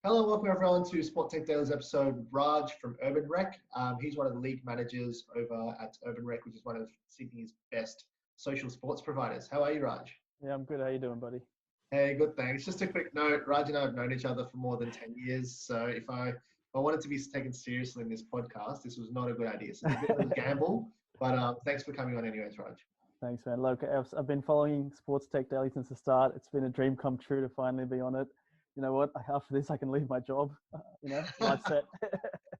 Hello, welcome everyone to Sport Tech Daily's episode. Raj from Urban Rec. He's one of the league managers over at Urban Rec, which is one of Sydney's best social sports providers. How are you, Raj? Yeah, I'm good. How you doing, buddy? Hey, good, thanks. Just a quick note, Raj and I have known each other for more than 10 years. So if I wanted to be taken seriously in this podcast, this was not a good idea. So it's a bit of a gamble, but thanks for coming on anyways, Raj. Thanks, man. Look, I've been following Sports Tech Daily since the start. It's been a dream come true to finally be on it. You know what? After this, I can leave my job. Life set.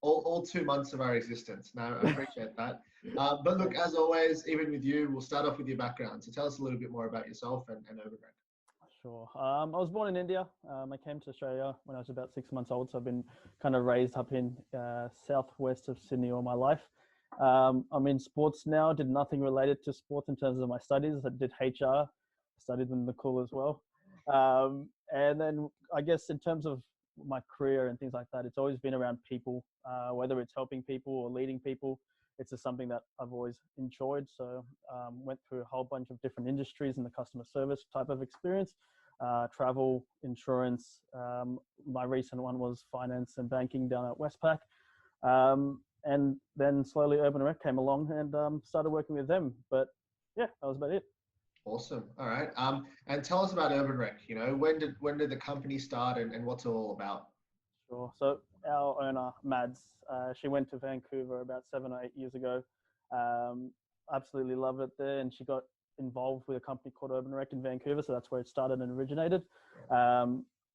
all 2 months of our existence. No, I appreciate that. But look, as always, even with you, we'll start off with your background. So tell us a little bit more about yourself and Urban Rec. Sure. I was born in India. I came to Australia when I was about 6 months old. So I've been kind of raised up in southwest of Sydney all my life. I'm in sports now. Did nothing related to sports in terms of my studies. I did HR. Studied in the cool as well. And then I guess in terms of my career and things like that, it's always been around people, whether it's helping people or leading people. It's just something that I've always enjoyed. So went through a whole bunch of different industries in the customer service type of experience, travel, insurance. My recent one was finance and banking down at Westpac. And then slowly Urban Rec came along and started working with them. But yeah, that was about it. Awesome. All right. And tell us about Urban Rec. You know, when did the company start and what's it all about? Sure. So our owner, Mads, she went to Vancouver about 7 or 8 years ago. Absolutely loved it there. And she got involved with a company called Urban Rec in Vancouver. So that's where it started and originated.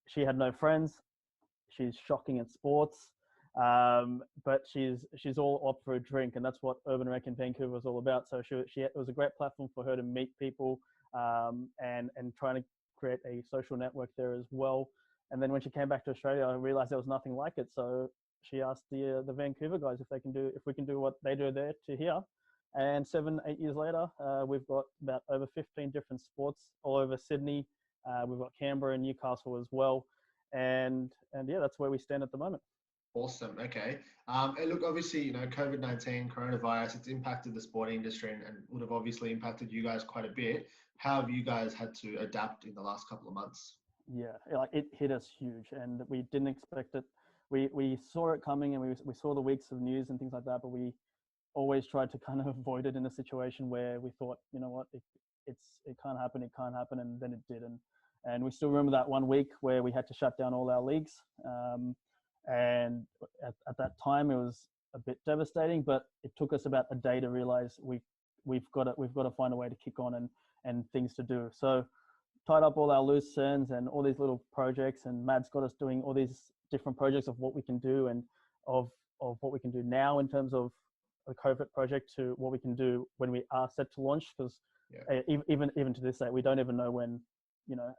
She had no friends. She's shocking at sports. But she's all up for a drink, and that's what Urban Rec in Vancouver was all about. So it was a great platform for her to meet people and trying to create a social network there as well. And then when she came back to Australia, I realized there was nothing like it. So she asked the Vancouver guys if we can do what they do there to here. And 7, 8 years later, we've got about over 15 different sports all over Sydney. We've got Canberra and Newcastle as well. And yeah, that's where we stand at the moment. Awesome. Okay. And look, obviously, you know, COVID-19, coronavirus, it's impacted the sporting industry and would have obviously impacted you guys quite a bit. How have you guys had to adapt in the last couple of months? Yeah, like it hit us huge, and we didn't expect it. We saw it coming, and we saw the weeks of news and things like that, but we always tried to kind of avoid it in a situation where we thought, you know what, it can't happen, and then it did, and we still remember that 1 week where we had to shut down all our leagues. And at that time, it was a bit devastating, but it took us about a day to realize we've got to find a way to kick on and things to do. So tied up all our loose ends and all these little projects, and Mad's got us doing all these different projects of what we can do and of what we can do now in terms of a COVID project to what we can do when we are set to launch. Because even to this day, we don't even know when. You know,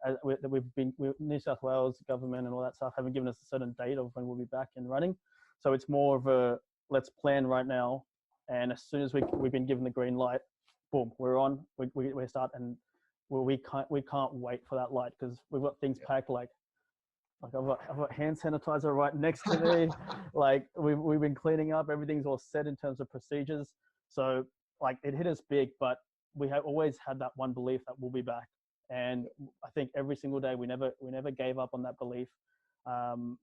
New South Wales government and all that stuff haven't given us a certain date of when we'll be back and running. So it's more of a let's plan right now, and as soon as we've been given the green light, boom, we're on. We start, and we can't wait for that light because we've got things packed like I've got hand sanitizer right next to me. Like we've been cleaning up. Everything's all set in terms of procedures. So like it hit us big, but we have always had that one belief that we'll be back. And I think every single day we never gave up on that belief. And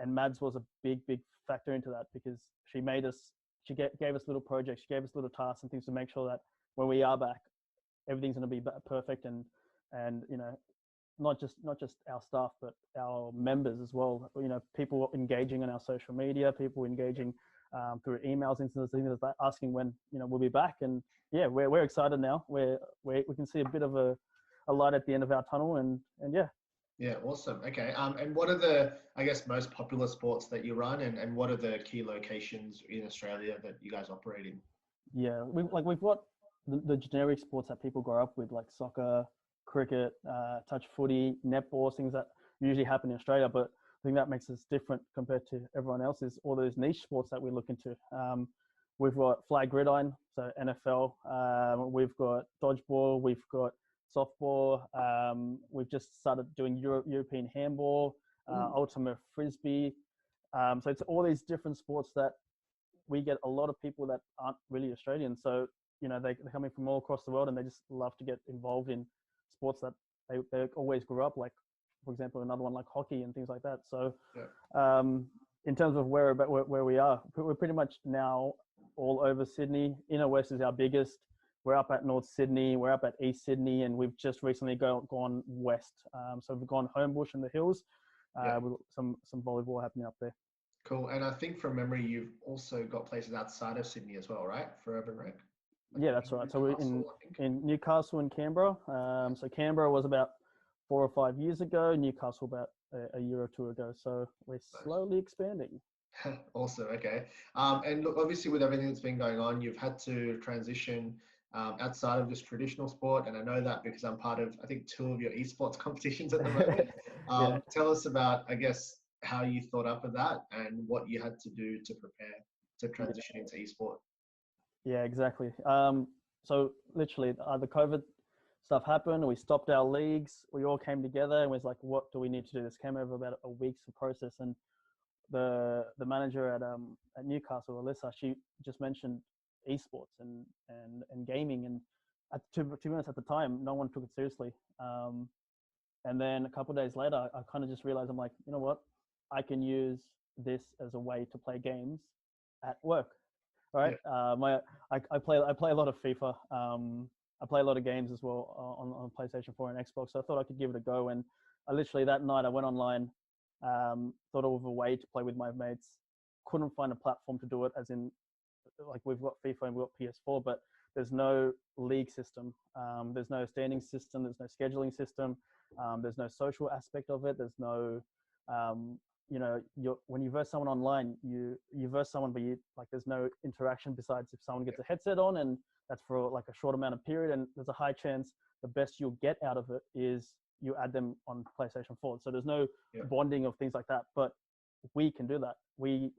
Mads was a big factor into that because she gave us little projects, she gave us little tasks and things to make sure that when we are back, everything's going to be perfect and you know, not just our staff but our members as well. You know, people engaging on our social media, people engaging through emails, things like that, asking when, you know, we'll be back. And yeah, we're excited now. We can see a bit of a light at the end of our tunnel, and yeah. Yeah, awesome. Okay. And what are the, I guess, most popular sports that you run, and what are the key locations in Australia that you guys operate in? Yeah, we've got the generic sports that people grow up with, like soccer, cricket, touch footy, netball, things that usually happen in Australia. But I think that makes us different compared to everyone else is all those niche sports that we look into. We've got flag gridiron, so NFL. We've got dodgeball. We've got softball. We've just started doing European handball, ultimate frisbee. So it's all these different sports that we get a lot of people that aren't really Australian. So, you know, they're coming from all across the world and they just love to get involved in sports that they always grew up like for example, another one like hockey and things like that. So Yeah. in terms of where we are, we're pretty much now all over Sydney. Inner West is our biggest. We're up at North Sydney. We're up at East Sydney, and we've just recently gone west. So we've gone Homebush in the hills. With some volleyball happening up there. Cool. And I think from memory, you've also got places outside of Sydney as well, right? For Urban Rec? Like Yeah, that's right. So we're in Newcastle and Canberra. Yeah. So Canberra was about 4 or 5 years ago. Newcastle about a year or two ago. So we're slowly expanding. Awesome. Okay. And look, obviously, with everything that's been going on, you've had to transition outside of just traditional sport. And I know that because I'm part of, I think, 2 of your eSports competitions at the moment. Yeah. Tell us about, I guess, how you thought up of that and what you had to do to prepare to transition into eSport. Yeah, exactly. So literally, the COVID stuff happened. We stopped our leagues. We all came together and was like, what do we need to do? This came over about a week's process. And the manager at Newcastle, Alyssa, she just mentioned esports and gaming. And to be honest, at the time, no one took it seriously. And then a couple of days later, I kind of just realized, I'm like, you know what? I can use this as a way to play games at work. Right? Yeah. I play a lot of FIFA. I play a lot of games as well on PlayStation 4 and Xbox. So I thought I could give it a go. And I literally that night I went online, thought of a way to play with my mates. Couldn't find a platform to do it, as in like we've got FIFA and we've got PS4, but there's no league system. There's no standing system. There's no scheduling system. There's no social aspect of it. There's no when you verse someone online, you verse someone, but there's no interaction besides if someone gets a headset on, and that's for like a short amount of period, and there's a high chance the best you'll get out of it is you add them on PlayStation 4. So there's no bonding of things like that, but we can do that. We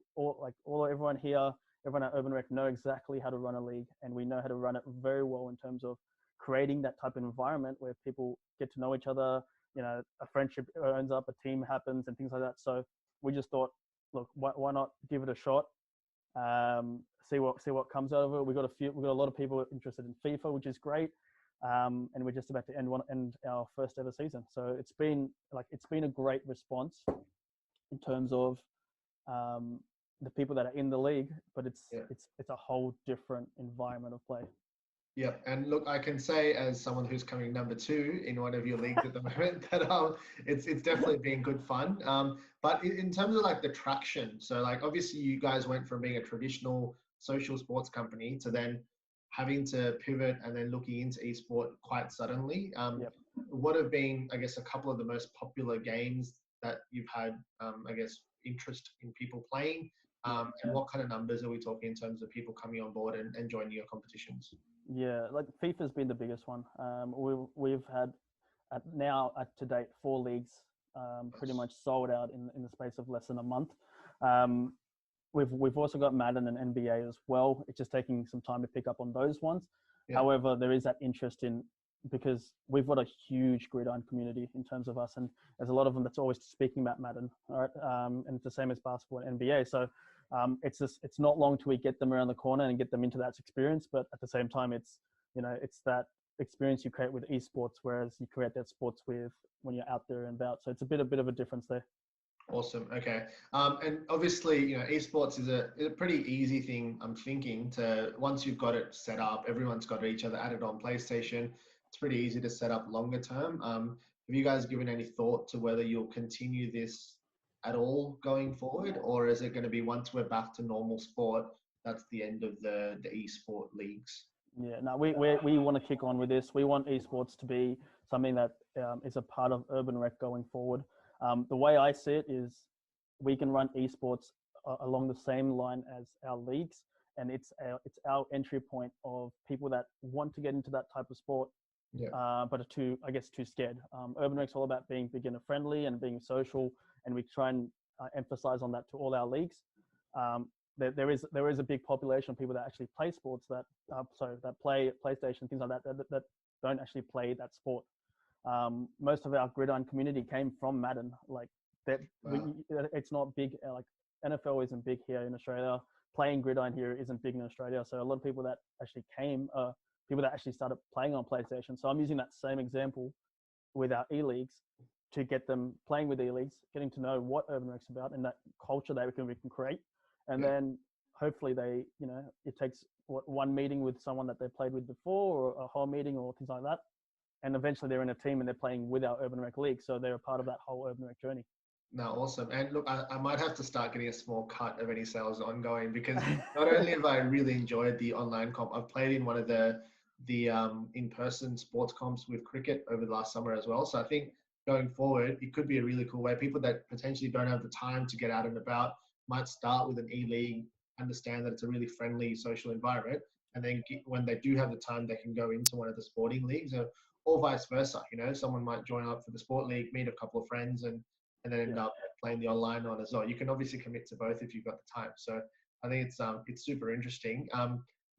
everyone here, everyone at Urban Rec know exactly how to run a league, and we know how to run it very well in terms of creating that type of environment where people get to know each other. A friendship ends up, a team happens, and things like that. So we just thought, look, why not give it a shot? See what comes out of it. We've got a lot of people interested in FIFA, which is great. And we're just about to end our first ever season. So it's been a great response in terms of the people that are in the league, but it's a whole different environment of play. Yeah, and look, I can say as someone who's coming number 2 in one of your leagues at the moment that it's definitely been good fun. But in terms of like the traction, so like obviously you guys went from being a traditional social sports company to then having to pivot and then looking into esport quite suddenly. What have been, I guess, a couple of the most popular games that you've had, I guess, interest in people playing? And what kind of numbers are we talking in terms of people coming on board and joining your competitions? Yeah, like FIFA's been the biggest one. We've had to date 4 leagues pretty much sold out in the space of less than a month. We've also got Madden and NBA as well. It's just taking some time to pick up on those ones. Yeah. However, there is that interest because we've got a huge gridiron community in terms of us, and there's a lot of them that's always speaking about Madden, all right? And it's the same as basketball and NBA. So it's not long till we get them around the corner and get them into that experience. But at the same time, it's that experience you create with esports, whereas you create that sports with when you're out there and about. So it's a bit of a difference there. Awesome. Okay. And obviously, esports is a pretty easy thing. I'm thinking once you've got it set up, everyone's got each other added on PlayStation. It's pretty easy to set up longer term. Have you guys given any thought to whether you'll continue this at all going forward, or is it going to be once we're back to normal sport, that's the end of the esport leagues? Yeah, no, we want to kick on with this. We want esports to be something that is a part of Urban Rec going forward. The way I see it is we can run esports along the same line as our leagues, and it's our entry point of people that want to get into that type of sport, but are too scared. Urban Rec's all about being beginner friendly and being social, and we try and emphasize on that to all our leagues. There is a big population of people that actually play sports that play PlayStation, things like that don't actually play that sport. Most of our gridiron community came from Madden. Like that, wow. It's not big. Like NFL isn't big here in Australia. Playing gridiron here isn't big in Australia. So a lot of people that actually came, people that actually started playing on PlayStation. So I'm using that same example with our e-leagues. to get them playing with E-leagues, getting to know what Urban Rec's about and that culture that we can create. And then hopefully they, it takes one meeting with someone that they played with before, or a whole meeting or things like that. And eventually they're in a team and they're playing with our Urban Rec League. So they're a part of that whole Urban Rec journey. No, awesome. And look, I might have to start getting a small cut of any sales ongoing, because not only have I really enjoyed the online comp, I've played in one of the in-person sports comps with cricket over the last summer as well. So I think going forward, it could be a really cool way. People that potentially don't have the time to get out and about might start with an e-league, understand that it's a really friendly social environment, and then when they do have the time, they can go into one of the sporting leagues, or vice versa. Someone might join up for the sport league, meet a couple of friends, and then end up playing the online on as well. You can obviously commit to both if you've got the time. So I think it's super interesting.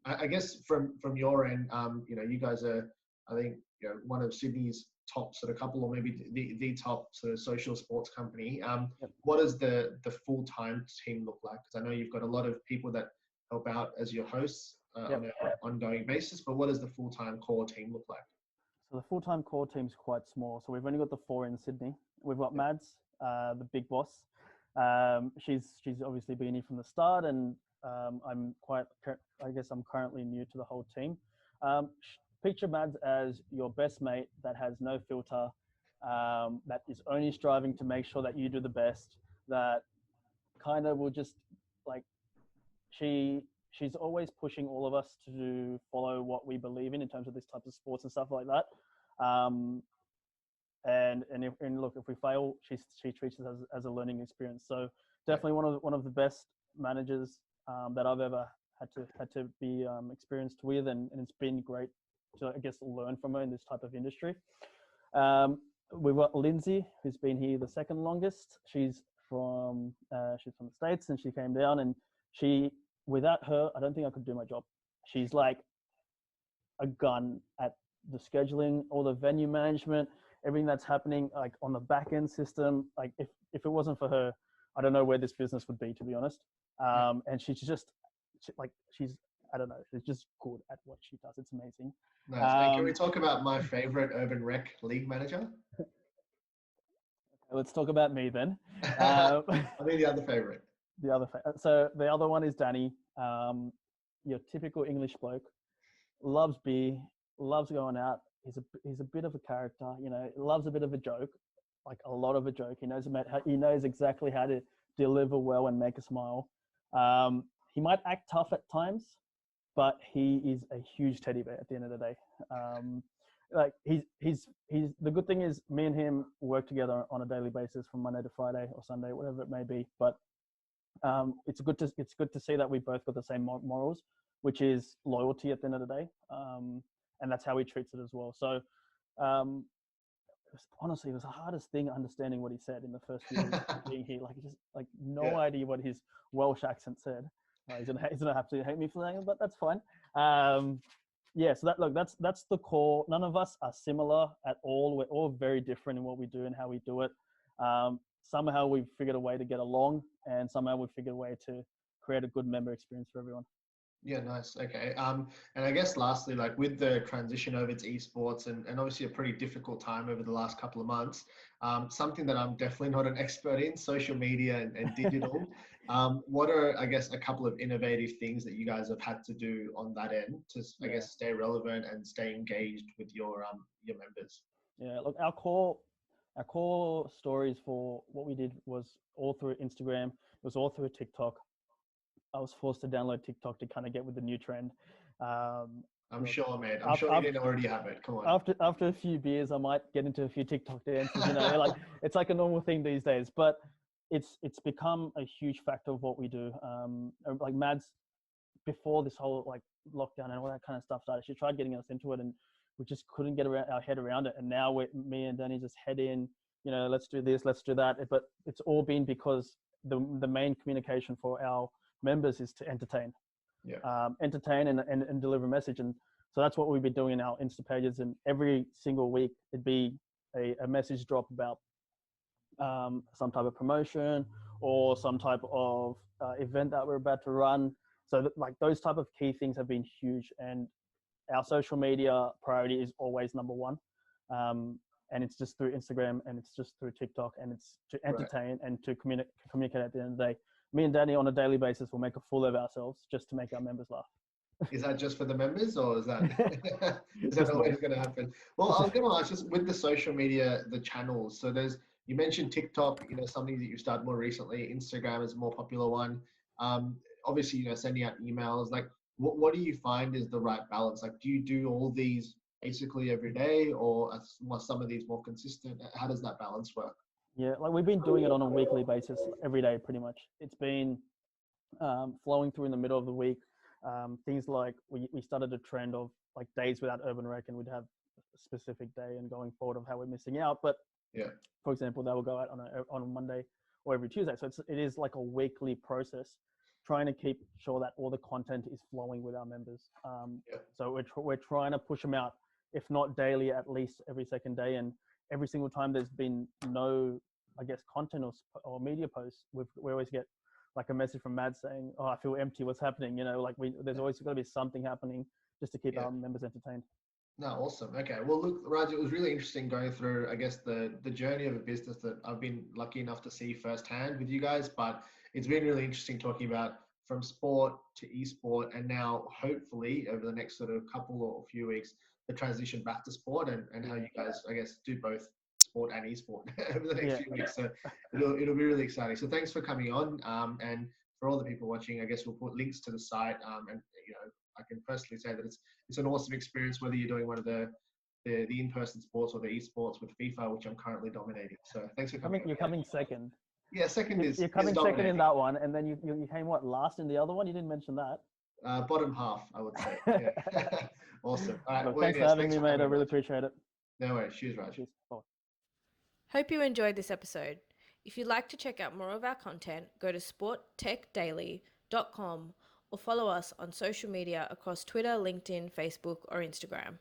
I guess from your end, you guys are, I think, one of Sydney's top sort of couple, or maybe the top sort of social sports company. What does the full-time team look like? Because I know you've got a lot of people that help out as your hosts on an ongoing basis, but what does the full-time core team look like? So the full-time core team's quite small. So we've only got the 4 in Sydney. We've got Mads, the big boss. She's obviously been here from the start, and I'm currently new to the whole team. Picture Mads as your best mate that has no filter, that is only striving to make sure that you do the best, that kind of will just like, she's always pushing all of us to follow what we believe in terms of this type of sports and stuff like that. And look, if we fail, she treats it as a learning experience. So definitely one of the best managers that I've ever had to be experienced with, and it's been great to, I guess, learn from her in this type of industry. We've got Lindsay, who's been here the second longest. She's from the States, and she came down, and without her, I don't think I could do my job. She's like a gun at the scheduling, all the venue management, everything that's happening like on the back end system. Like if it wasn't for her, I don't know where this business would be, to be honest. And she's just she's just good at what she does. It's amazing. Nice. Can we talk about my favorite Urban Rec league manager? Let's talk about me then. I mean, the other favorite. So the other one is Danny, your typical English bloke, loves beer, loves going out. He's a bit of a character, loves a bit of a joke, like a lot of a joke. He knows exactly how to deliver well and make a smile. He might act tough at times, but he is a huge teddy bear at the end of the day. Like he's the good thing is me and him work together on a daily basis from Monday to Friday or Sunday, whatever it may be. But it's good to see that we both got the same morals, which is loyalty at the end of the day. And that's how he treats it as well. So honestly, it was the hardest thing understanding what he said in the first few weeks of being here. Like no idea what his Welsh accent said. He's gonna have to hate me for that, but that's fine. So that's the core. None of us are similar at all. We're all very different in what we do and how we do it. Somehow we've figured a way to get along, and somehow we've figured a way to create a good member experience for everyone. Yeah, nice. Okay. And I guess lastly, like with the transition over to esports and obviously a pretty difficult time over the last couple of months, something that I'm definitely not an expert in, social media and digital. What are, I guess, a couple of innovative things that you guys have had to do on that end to, I guess, stay relevant and stay engaged with your members? Yeah, look, our core stories for what we did was all through Instagram. It was all through TikTok. I was forced to download TikTok to kind of get with the new trend. I'm sure, mate. I'm sure you didn't already have it. Come on. After a few beers, I might get into a few TikTok dances. It's like a normal thing these days. But it's become a huge factor of what we do. Like Mads, before this whole like lockdown and all that kind of stuff started, she tried getting us into it, and we just couldn't get our head around it. And now me and Danny just head in. Let's do this, let's do that. But it's all been because the main communication for our members is to entertain and deliver a message. And so that's what we've been doing in our Insta pages, and every single week it'd be a message drop about some type of promotion or some type of event that we're about to run. So like those type of key things have been huge, and our social media priority is always number one. and it's just through Instagram and it's just through TikTok, and it's to Right. entertain and to communicate at the end of the day. Me and Danny on a daily basis will make a fool of ourselves just to make our members laugh. Is that just for the members, or is that is that Just always nice. going to happen? Well, I was going to ask, just with the social media, the channels. So you mentioned TikTok, something that you started more recently. Instagram is a more popular one. Obviously, sending out emails. Like, what do you find is the right balance? Like, do you do all these basically every day, or are some of these more consistent? How does that balance work? Yeah, like we've been doing it on a weekly basis every day, pretty much. It's been flowing through in the middle of the week. Things like we started a trend of like days without urban rec, and we'd have a specific day and going forward of how we're missing out. But Yeah. for example, that will go out on a Monday or every Tuesday. So it is like a weekly process, trying to keep sure that all the content is flowing with our members. Yeah. So we're trying to push them out, if not daily, at least every second day. And every single time there's been no, I guess, content or media posts, we always get like a message from Mad saying, "Oh, I feel empty. What's happening?" Like there's always got to be something happening just to keep Yeah. our members entertained. No, awesome. Okay. Well, look, Raj, it was really interesting going through, I guess, the journey of a business that I've been lucky enough to see firsthand with you guys. But it's been really interesting talking about from sport to esport, and now hopefully over the next sort of couple or few weeks, the transition back to sport, and how you guys, I guess, do both sport and esport over the next few weeks. So it'll be really exciting. So thanks for coming on. And for all the people watching, I guess we'll put links to the site. And I can personally say that it's an awesome experience, whether you're doing one of the in-person sports or the esports with FIFA, which I'm currently dominating. So thanks for coming. You're coming second. Yeah, second you're coming second in that one, and then you came last in the other one. You didn't mention that. Bottom half, I would say. Yeah. Awesome. All right. Look, thanks for having me, mate. I really appreciate it. No worries. Cheers, Raj. Cheers. Bye. Hope you enjoyed this episode. If you'd like to check out more of our content, go to sporttechdaily.com or follow us on social media across Twitter, LinkedIn, Facebook, or Instagram.